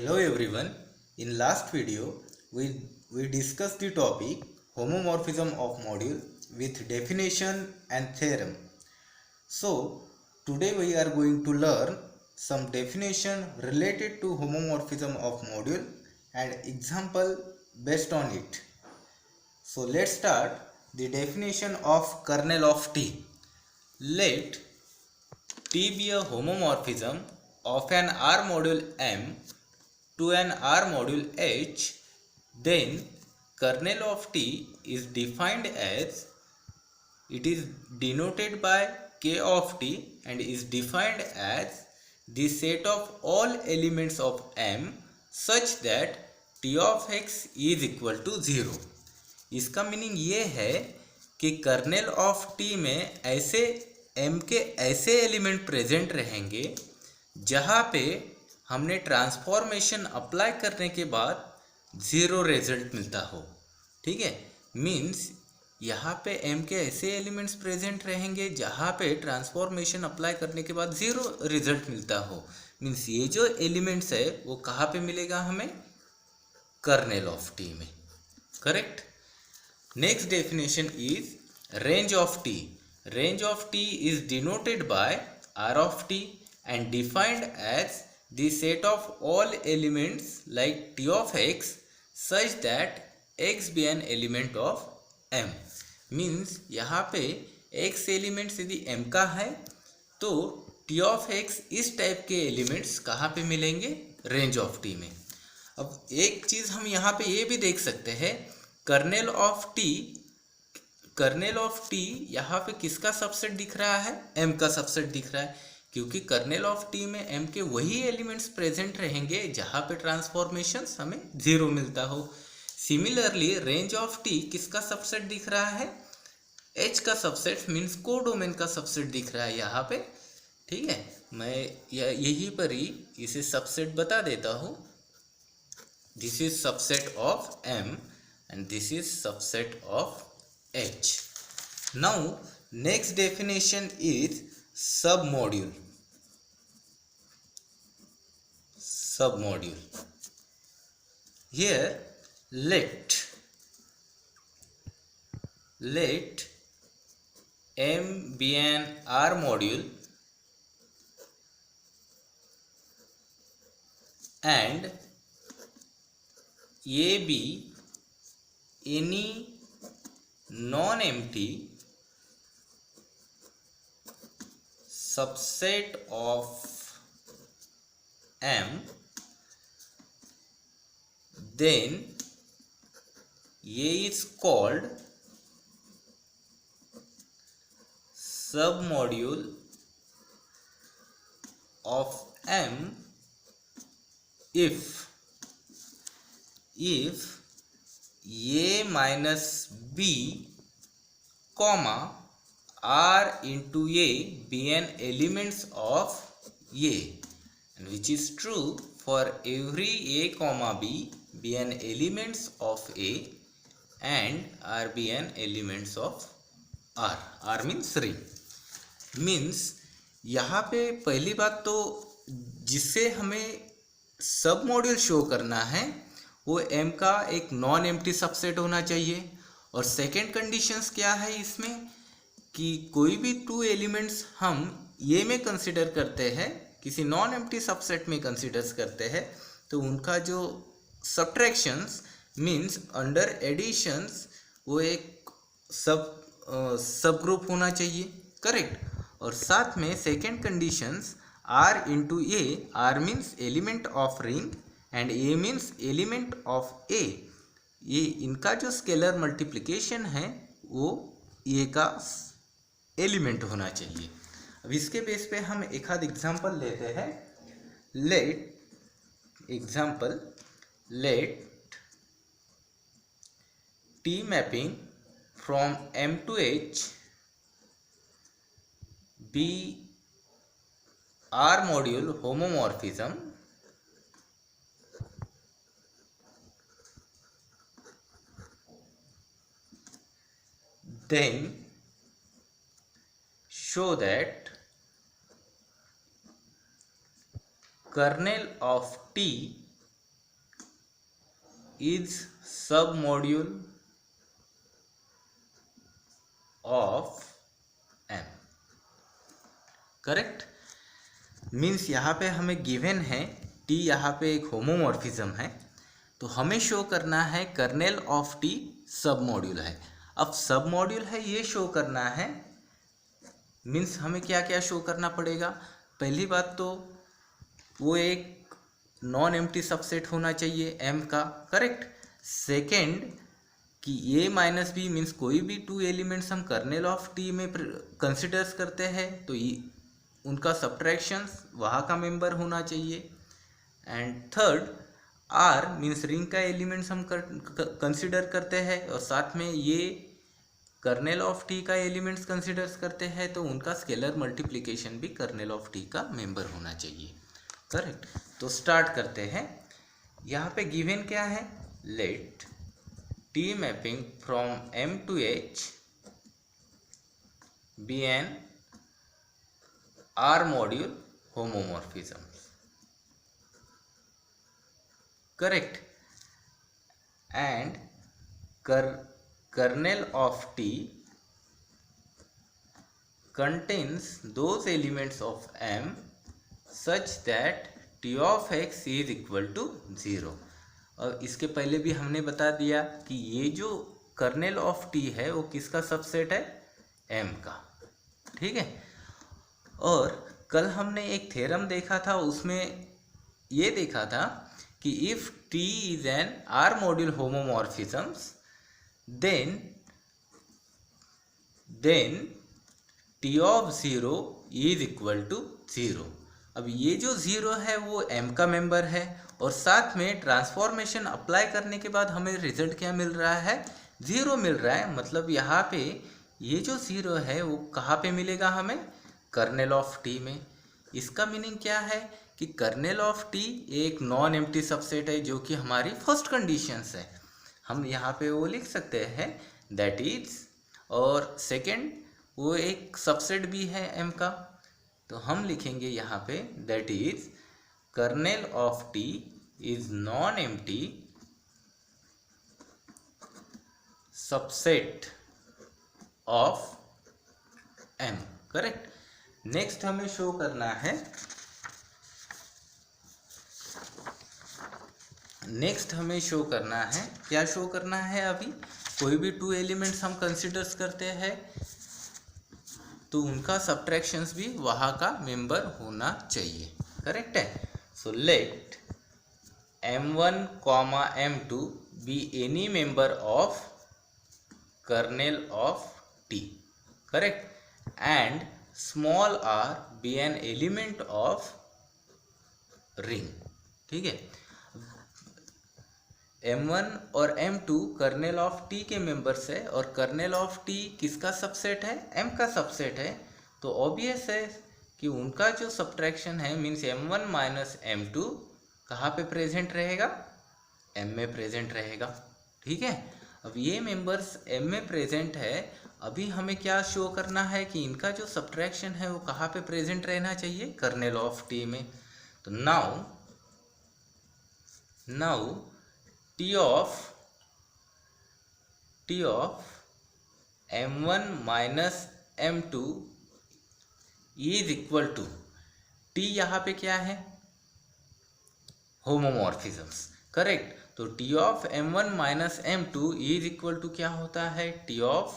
Hello everyone. In last video we discussed the topic homomorphism of module with definition and theorem. So today we are going to learn some definition related to homomorphism of module and example based on it. So let's start the definition of kernel of T. Let T be a homomorphism of an R module M to an R module H, then kernel of T is defined as, it is denoted by K of T and is defined as the set of all elements of M such that T of X is equal to 0. इसका meaning ये है कि kernel of T में ऐसे M के ऐसे element present रहेंगे जहाँ पे हमने ट्रांसफॉर्मेशन अप्लाई करने के बाद ज़ीरो रिजल्ट मिलता हो। ठीक है, मीन्स यहाँ पे एम के ऐसे एलिमेंट्स प्रेजेंट रहेंगे जहाँ पे ट्रांसफॉर्मेशन अप्लाई करने के बाद ज़ीरो रिजल्ट मिलता हो। मीन्स ये जो एलिमेंट्स है वो कहाँ पे मिलेगा हमें? कर्नेल ऑफ टी में। Correct. Next definition is range of T. Range of T is denoted by R of T and defined as the set of all elements like T of X such that X be an element of M. Means यहाँ पे X elements यदि M का है तो T of X इस type के elements कहाँ पे मिलेंगे? रेंज ऑफ T में। अब एक चीज़ हम यहाँ पे ये भी देख सकते हैं, कर्नेल ऑफ टी यहाँ पे किसका सबसेट दिख रहा है? एम का सबसेट दिख रहा है, क्योंकि कर्नेल ऑफ टी में एम के वही एलिमेंट्स प्रेजेंट रहेंगे जहाँ पे ट्रांसफॉर्मेशंस हमें ज़ीरो मिलता हो। सिमिलरली रेंज ऑफ टी किसका सबसेट दिख रहा है? एच का सबसेट, मीन्स कोडोमेन का सबसेट दिख रहा है यहाँ पे। ठीक है, मैं यहीं पर ही इसे सबसेट बता देता हूँ। This is subset of M and this is subset of H. Now next definition is submodule. Submodule. Here let M be an R module and A be any non-empty subset of M, then A is called submodule of M if A minus B comma R into A be an elements of A, and which is true for every A comma B be an elements of A and R be an elements of R. R means ring. Means यहाँ पे पहली बात तो जिससे हमें सब module show करना है वो M का एक नॉन एम्प्टी सबसेट होना चाहिए। और सेकेंड कंडीशंस क्या है इसमें कि कोई भी टू एलिमेंट्स हम ये में कंसिडर करते हैं, किसी नॉन एम्प्टी सबसेट में कंसिडर करते हैं, तो उनका जो सब्ट्रैक्शंस मीन्स अंडर एडिशंस वो एक सब ग्रुप होना चाहिए। करेक्ट। और साथ में second conditions R into A, R means element of ring and A means element of A, ये इनका जो स्केलर मल्टीप्लिकेशन है वो A का एलिमेंट होना चाहिए। अब इसके बेस पे हम एक आध एग्जांपल लेते हैं। Let T mapping from M to H be R module homomorphism then show that kernel of T is submodule of M। Correct. Means यहाँ पे हमें गिवन है T यहाँ पे एक होमोमॉर्फिज्म है, तो हमें शो करना है कर्नेल ऑफ T सब मॉड्यूल है। अब सब मॉड्यूल है ये शो करना है, मीन्स हमें क्या क्या शो करना पड़ेगा। पहली बात तो वो एक नॉन एम्प्टी सबसेट होना चाहिए M का, करेक्ट। सेकेंड कि A माइनस बी मीन्स कोई भी टू एलिमेंट्स हम कर्नेल ऑफ T में कंसिडर्स करते हैं तो उनका सब्ट्रैक्शंस वहाँ का मेंबर होना चाहिए। And third R means ring का एलिमेंट्स हम कंसिडर करते हैं और साथ में ये कर्नेल ऑफ T का एलिमेंट्स कंसिडर्स करते हैं, तो उनका स्केलर मल्टीप्लिकेशन भी कर्नेल ऑफ T का मेंबर होना चाहिए, करेक्ट। तो स्टार्ट करते हैं। यहाँ पे गिवन क्या है, let T mapping from M to H be an R module homomorphism, correct, and kernel of T contains those elements of M such that T of X is equal to 0। और इसके पहले भी हमने बता दिया कि ये जो कर्नेल ऑफ T है वो किसका सबसेट है, M का, ठीक है। और कल हमने एक थ्योरम देखा था, उसमें ये देखा था कि if T is an R module homomorphisms then T of 0 is equal to 0। अब ये जो 0 है वो M का मेंबर है, और साथ में ट्रांसफॉर्मेशन अप्लाई करने के बाद हमें रिजल्ट क्या मिल रहा है, 0 मिल रहा है। मतलब यहाँ पे ये जो 0 है वो कहाँ पे मिलेगा हमें, कर्नेल ऑफ T में। इसका मीनिंग क्या है कि कर्नेल ऑफ T एक नॉन एम्प्टी सबसेट है, जो कि हमारी फर्स्ट कंडीशंस है। हम यहाँ पे वो लिख सकते हैं दैट इज, और सेकंड वो एक सबसेट भी है M का, तो हम लिखेंगे यहाँ पे that is kernel of T is non empty subset of M, correct. Next हमें शो करना है, क्या शो करना है, अभी कोई भी टू एलिमेंट्स हम कंसिडर्स करते हैं तो उनका सब्ट्रैक्शंस भी वहाँ का मेंबर होना चाहिए, करेक्ट है। So let M1, M2 be any member of kernel of T, correct, and small r be an element of ring, ठीक है। M1 और M2 कर्नेल ऑफ T के मेंबर्स है, और कर्नेल ऑफ T किसका सबसेट है, M का subset है, तो ऑब्वियस है कि उनका जो सब्ट्रैक्शन है मीन्स M1 माइनस M2 कहाँ पे प्रेजेंट रहेगा, M में प्रेजेंट रहेगा, ठीक है। अब ये मेंबर्स M में प्रेजेंट है, अभी हमें क्या शो करना है कि इनका जो सब्ट्रैक्शन है वो कहाँ पे प्रेजेंट रहना चाहिए, कर्नेल ऑफ T में। तो now T of M1 minus M2 is equal to, T यहाँ पे क्या है, होमोमॉर्फिज्म्स, करेक्ट। तो T of M1 minus M2 is equal to क्या होता है, T of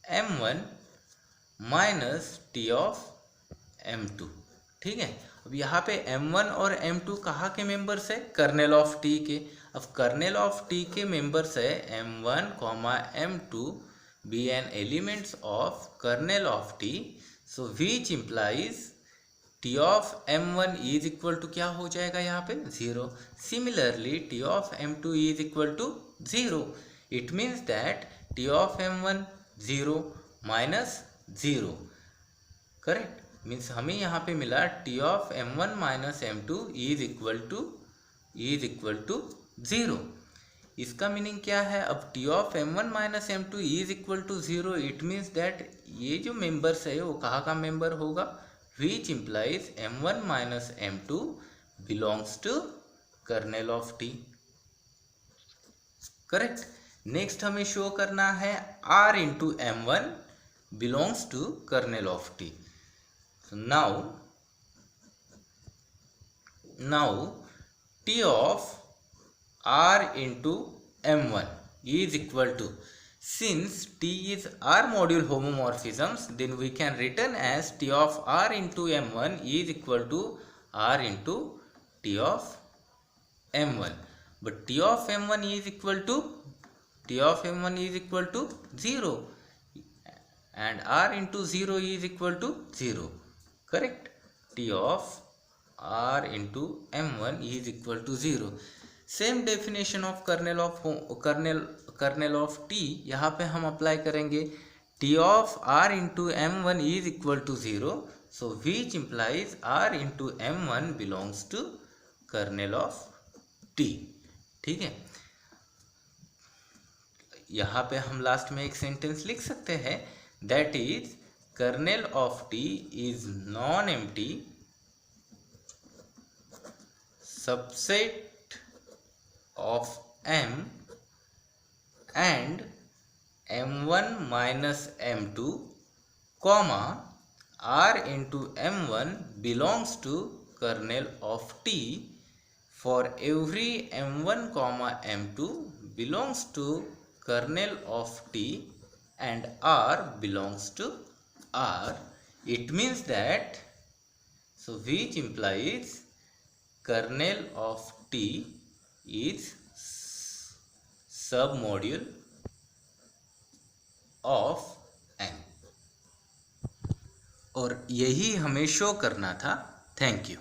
M1 minus T of M2, ठीक है। अब यहाँ पे M1 और M2 कहाँ के मेंबर्स है, कर्नेल ऑफ T के। अब कर्नेल ऑफ T के मेंबर्स है M1, M2 be an elements of kernel of T, so which implies T of M1 is equal to क्या हो जाएगा यहाँ पे, 0। Similarly T of M2 is equal to 0। It means that T of M1 0 minus 0, correct. Means हमें यहाँ पे मिला T of M1 minus M2 is equal to 0। इसका मीनिंग क्या है, अब T of M1 minus M2 is equal to 0, it means that ये जो मेंबर्स है वो कहाँ का मेंबर होगा, which implies M1 minus M2 belongs to kernel of T, correct. Next हमें शो करना है R into M1 belongs to kernel of T। now T of R into M1 is equal to, since T is R module homomorphisms, then we can written as T of R into M1 is equal to R into T of M1, but T of M1 is equal to 0 and R into 0 is equal to 0, correct? T of R into M1 is equal to 0. Same definition of kernel of T यहाँ पे हम apply करेंगे। T of R into M1 is equal to 0, so which implies R into M1 belongs to kernel of T। ठीक है, यहाँ पे हम last में एक सेंटेंस लिख सकते हैं, that is kernel of T is non empty subset of M and M1 minus M2, comma R into M1 belongs to kernel of T for every M1 comma M2 belongs to kernel of T and R belongs to R. It means that, so which implies kernel of T is submodule of M, और यही हमें show करना था। Thank you.